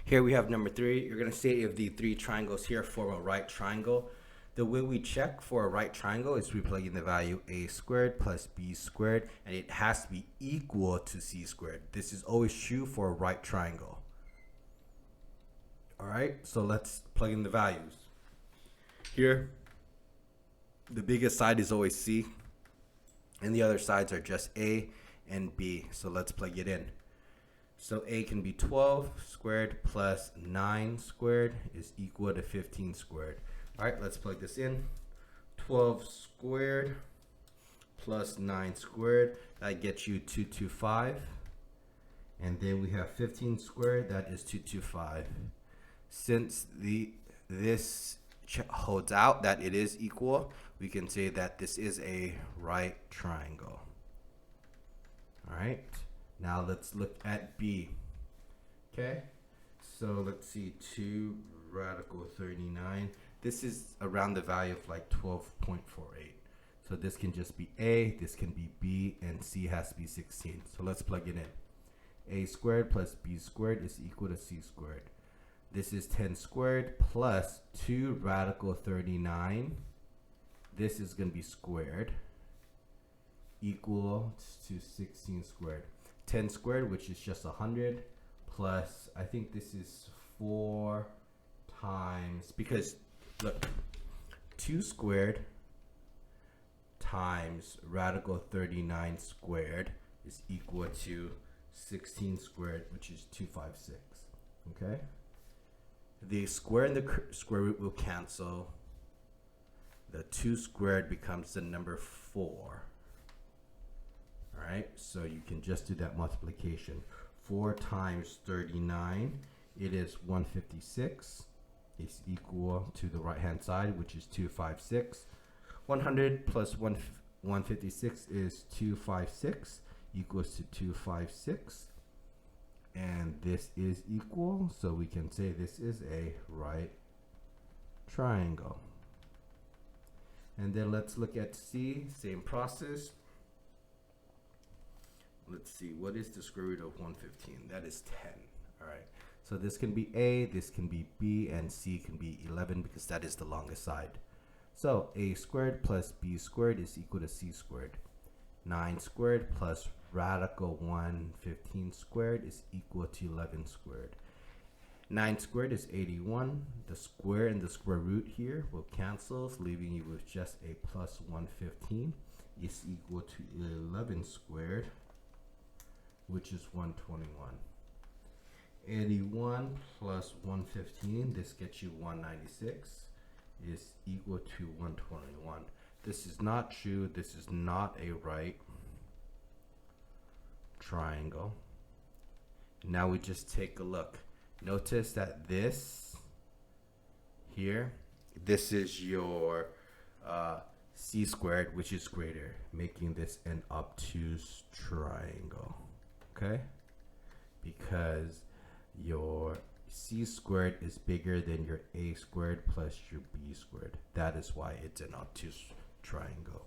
Here we have number 3. You're going to say if the 3 triangles here form a right triangle. The way we check for a right triangle is we plug in the value a squared plus b squared, and it has to be equal to c squared. This is always true for a right triangle. Alright, so let's plug in the values. Here, the biggest side is always c, and the other sides are just a and b. So let's plug it in. So a can be 12 squared plus 9 squared is equal to 15 squared. All right, let's plug this in. 12 squared plus 9 squared, that gets you 225. And then we have 15 squared, that is 225. Since this holds out that it is equal, we can say that this is a right triangle. All right. Now let's look at B. Okay, so let's see, 2 radical 39. This is around the value of like 12.48. So this can just be A, this can be B, and C has to be 16. So let's plug it in. A squared plus B squared is equal to C squared. This is 10 squared plus 2 radical 39. This is going to be squared, equal to 16 squared. 10 squared, which is just 100, plus, I think this is 4 times, because look, 2 squared times radical 39 squared is equal to 16 squared, which is 256. Okay, the square and the square root will cancel. The 2 squared becomes the number 4. Alright, so you can just do that multiplication. 4 times 39, it is 156. It's equal to the right hand side, which is 256. 100 plus 156 is 256, equals to 256. And this is equal, so we can say this is a right triangle. And then let's look at C, same process. Let's see, what is the square root of 115? That is 10. All right, so this can be A, this can be B, and C can be 11 because that is the longest side. So A squared plus B squared is equal to C squared. 9 squared plus radical 115 squared is equal to 11 squared. 9 squared is 81. The square and the square root here will cancel, leaving you with just a plus 115 is equal to 11 squared, which is 121. 81 plus 115, this gets you 196, is equal to 121. This is not true. This is not a right triangle. Now we just take a look. Notice that this here, this is your C squared, which is greater, making this an obtuse triangle. Okay, because your C squared is bigger than your A squared plus your B squared. That is why it's an obtuse triangle.